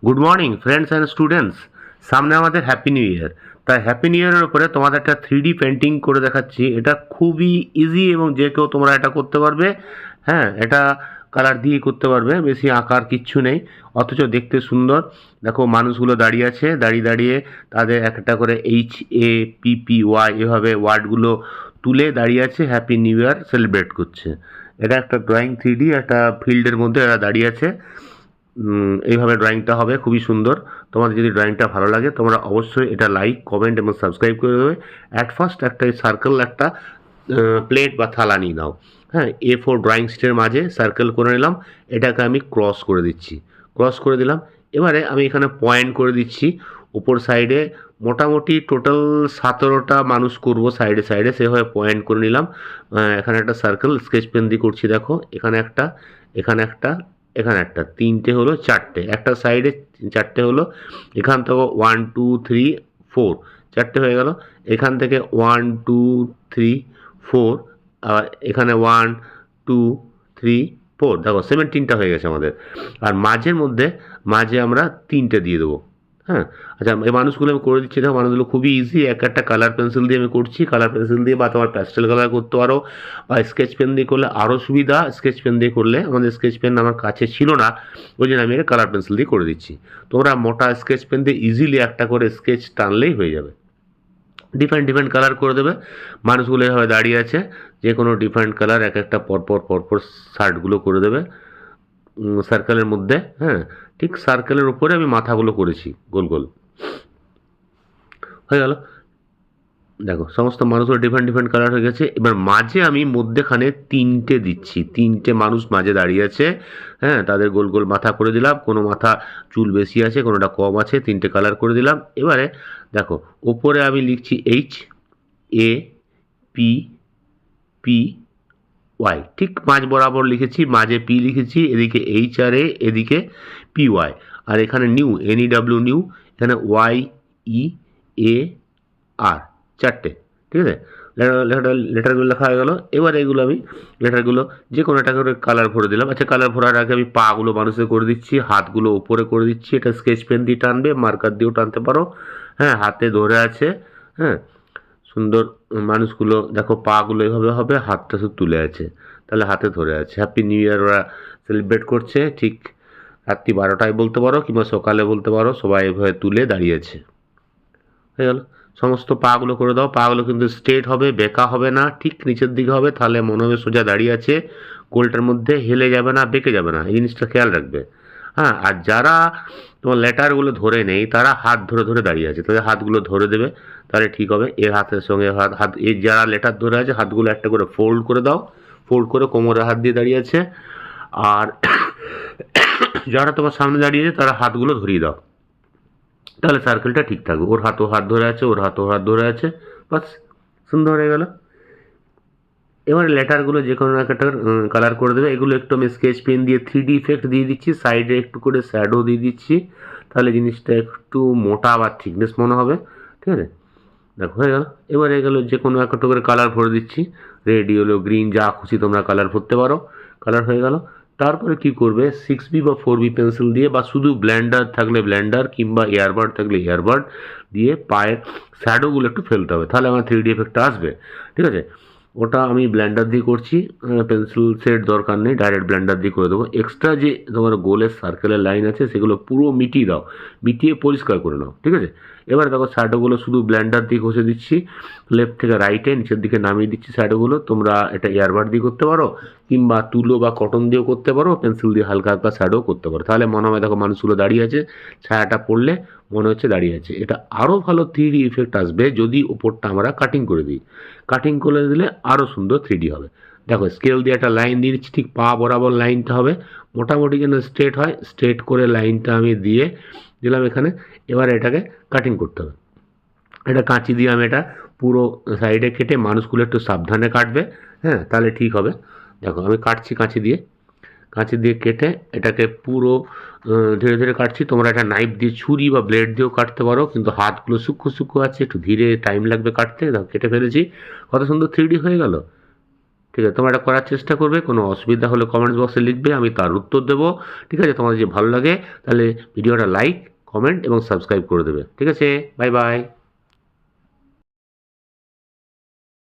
Good morning friends and students. সামনে আমাদের happy new year. তাই হ্যাপি নিউ ইয়ারের উপরে তোমাদের একটা 3D পেন্টিং করে দেখাচ্ছি। এটা খুবই ইজি এবং যে কেউ তোমরা এটা করতে পারবে। হ্যাঁ, এটা কালার দিয়ে করতে পারবে, বেশি আঁকার কিচ্ছু নেই, অথচ দেখতে সুন্দর। দেখো মানুষগুলো দাঁড়িয়ে আছে, দাঁড়িয়ে দাঁড়িয়ে তাদের একটা করে HAPPY এভাবে ওয়ার্ডগুলো তুলে দাঁড়িয়ে আছে, হ্যাপি নিউ ইয়ার সেলিব্রেট করছে। এটা একটা ড্রয়িং 3D একটা ফিল্ডের মধ্যে এরা দাঁড়িয়ে আছে। এইভাবে ড্রয়িংটা হবে, খুবই সুন্দর। তোমাদের যদি ড্রয়িংটা ভালো লাগে তোমরা অবশ্যই এটা লাইক, কমেন্ট এবং সাবস্ক্রাইব করে দেবে। অ্যাট ফার্স্ট একটা সার্কেল, একটা প্লেট বা থালা নিয়ে নাও। হ্যাঁ, A4 ড্রয়িং শিটের মাঝে সার্কেল করে নিলাম, এটাকে আমি ক্রস করে দিচ্ছি, ক্রস করে দিলাম। এবারে আমি এখানে পয়েন্ট করে দিচ্ছি উপর সাইডে। মোটামুটি টোটাল 17টা মানুষ করব সাইডে সাইডে, সেভাবে পয়েন্ট করে নিলাম। এখানে একটা সার্কেল স্কেচ পেন দিয়ে করছি, দেখো এখানে একটা, এখানে একটা, এখানে একটা, তিনটে হলো, চারটে, একটা সাইডে চারটে হলো। এখান থেকে 1 2 3 4 চারটে হয়ে গেল। এখান থেকে 1 2 3 4, আর এখানে 1 2 3 4, দেখো 17টা হয়ে গেছে আমাদের। আর মাঝের মধ্যে মাঝে আমরা তিনটে দিয়ে দেবো। হ্যাঁ, আচ্ছা, এই মানুষগুলো আমি করে দিচ্ছি। দেখো মানুষগুলো খুবই ইজি, এক একটা কালার পেন্সিল দিয়ে আমি করছি। কালার পেন্সিল দিয়ে বা তোমার প্যাস্টেল কালার করতে পারো, বা স্কেচ পেন দিয়ে করলে আরও সুবিধা। স্কেচ পেন দিয়ে করলে, আমাদের স্কেচ পেন আমার কাছে ছিল না, ওই জন্য আমি এটা কালার পেন্সিল দিয়ে করে দিচ্ছি। তোমরা মোটা স্কেচ পেন দিয়ে ইজিলি একটা করে স্কেচ টানলেই হয়ে যাবে। ডিফারেন্ট ডিফারেন্ট কালার করে দেবে। মানুষগুলো এভাবে দাঁড়িয়ে আছে, যে কোনো ডিফারেন্ট কালার এক একটা পরপর পরপর শার্টগুলো করে দেবে সার্কেলের মধ্যে। হ্যাঁ, ঠিক সার্কেলের উপরে আমি মাথাগুলো করেছি গোল গোল, হয়ে গেল। দেখো সমস্ত মানুষগুলো ডিফারেন্ট ডিফারেন্ট কালার হয়ে গেছে। এবার মাঝে আমি মধ্যেখানে তিনটে দিচ্ছি, তিনটে মানুষ মাঝে দাঁড়িয়ে আছে। হ্যাঁ, তাদের গোল গোল মাথা করে দিলাম, কোনো মাথা চুল বেশি আছে, কোনোটা কম আছে, তিনটে কালার করে দিলাম। এবারে দেখো ওপরে আমি লিখছি HAPPY, ঠিক মাঝ বরাবর লিখেছি, মাঝে P লিখেছি, এদিকে H আর A, এদিকে PY, আর এখানে নিউ NEW নিউ, এখানে YEAR, চারটে। ঠিক আছে, লেটারগুলো লেখা হয়ে গেল। এবার এগুলো আমি লেটারগুলো যে কোনো একটা করে কালার ভরে দিলাম। আচ্ছা, কালার ভরার আগে আমি পাগুলো মানুষের করে দিচ্ছি, হাতগুলো উপরে করে দিচ্ছি। এটা স্কেচ পেন দিয়ে টানবে, মার্কার দিয়েও টানতে পারো। হ্যাঁ, হাতে ধরে আছে। হ্যাঁ, সুন্দর। মানুষগুলো দেখো পাগুলো এভাবে হবে, হাতটা শুধু তুলে আছে, তাহলে হাতে ধরে আছে। হ্যাপি নিউ ইয়ার ওরা সেলিব্রেট করছে, ঠিক রাত্রি 12টায় বলতে পারো কিংবা সকালে বলতে পারো। সবাই এভাবে তুলে দাঁড়িয়েছে, হয়ে গেল। সমস্ত পাগুলো করে দাও। পাগুলো কিন্তু স্ট্রেট হবে, বেঁকা হবে না, ঠিক নিচের দিকে হবে, তাহলে মনে হবে সোজা দাঁড়িয়ে আছে। গোলটার মধ্যে হেলে যাবে না, বেঁকে যাবে না, এই জিনিসটা খেয়াল রাখবে। হ্যাঁ, আর যারা তোমার লেটারগুলো ধরে নেই তারা হাত ধরে ধরে দাঁড়িয়ে আছে, তাদের হাতগুলো ধরে দেবে, তাহলে ঠিক হবে। এর হাতের সঙ্গে হাত হাত এই যারা লেটার ধরে আছে হাতগুলো একটা করে ফোল্ড করে দাও, ফোল্ড করে কোমরে হাত দিয়ে দাঁড়িয়ে আছে। আর যারা তোমার সামনে দাঁড়িয়ে আছে তারা হাতগুলো ধরিয়ে দাও, তাহলে সার্কেলটা ঠিক থাকবে। ওর হাতও হাত ধরে আছে, ওর হাতও হাত ধরে আছে, বাস সুন্দর হয়ে গেল। এবারে লেটারগুলো যে কোনো একটা কালার করে দেবে। এগুলো একটু আমি স্কেচ পেন দিয়ে 3D ইফেক্ট দিয়ে দিচ্ছি, সাইডে একটু করে শ্যাডো দিয়ে দিচ্ছি, তাহলে জিনিসটা একটু মোটা বা থিকনেস মনে হবে। ঠিক আছে, দেখো হয়ে গেল। এবারে এগুলো যে কোনো একটা করে কালার ভরে দিচ্ছি, রেড, ইয়েলো, গ্রিন, যা খুশি তোমরা কালার ভরতে পারো। কালার হয়ে গেল। তারপরে কি করবে, 6B বা 4B পেন্সিল দিয়ে, বা শুধু ব্লেন্ডার থাকলে ব্লেন্ডার, কিংবা এয়ারবাড থাকলে এয়ারবাড দিয়ে পায়ের শ্যাডোগুলো একটু ফেলতে হবে, তাহলে আমার 3D এফেক্টটা আসবে। ঠিক আছে, ওটা আমি ব্লেন্ডার দিয়ে করছি, পেন্সিল সেট দরকার নেই, ডাইরেক্ট ব্লেন্ডার দিয়ে করে দেবো। এক্সট্রা যে তোমার গোলের সার্কেলের লাইন আছে সেগুলো পুরো মিটিয়ে দাও, মিটিয়ে পরিষ্কার করে নাও। ঠিক আছে, এবার দেখো শ্যাডোগুলো শুধু ব্লেন্ডার দিয়ে ঘষে দিচ্ছি, লেফট থেকে রাইটে নিচের দিকে নামিয়ে দিচ্ছি শ্যাডোগুলো। তোমরা এটা এয়ারবাড দিয়ে করতে পারো, কিংবা তুলো বা কটন দিয়েও করতে পারো, পেন্সিল দিয়ে হালকা হালকা শ্যাডো করতে পারো, তাহলে মনে হয় দেখো মানুষগুলো দাঁড়িয়ে আছে, ছায়াটা পড়লে মনে হচ্ছে দাঁড়িয়ে আছে। এটা আরও ভালো 3D ইফেক্ট আসবে যদি ওপরটা আমরা কাটিং করে দিই। কাটিং করে দিলে আরও সুন্দর 3D হবে। দেখো স্কেল দিয়ে একটা লাইন দিয়ে দিচ্ছি, ঠিক পা বরাবর লাইনটা হবে, মোটামুটি যেন স্ট্রেট হয়, স্ট্রেট করে লাইনটা আমি দিয়ে দিলাম এখানে। এবার এটাকে কাটিং করতে হবে। এটা কাঁচি দিয়ে আমি এটা পুরো সাইডে কেটে, মানুষগুলো একটু সাবধানে কাটবে। হ্যাঁ, তাহলে ঠিক হবে। দেখো আমি কাটছি কাঁচি দিয়ে, কাঁচি দিয়ে কেটে এটাকে পুরো ধীরে ধীরে কাটছি। তোমরা এটা নাইফ দিয়ে, ছুরি বা ব্লেড দিয়েও কাটতে পারো, কিন্তু হাতগুলো সূক্ষ্ম সূক্ষ্ম আছে, একটু ধীরে টাইম লাগবে কাটতে। দেখো কেটে ফেলেছি, কত সুন্দর 3D হয়ে গেল। ঠিক আছে, তোমরা এটা করার চেষ্টা করবে। কোনো অসুবিধা হলে কমেন্টস বক্সে লিখবে, আমি তার উত্তর দেবো। ঠিক আছে, তোমাদের যদি ভালো লাগে তাহলে ভিডিওটা লাইক, কমেন্ট এবং সাবস্ক্রাইব করে দেবে। ঠিক আছে, বাই বাই।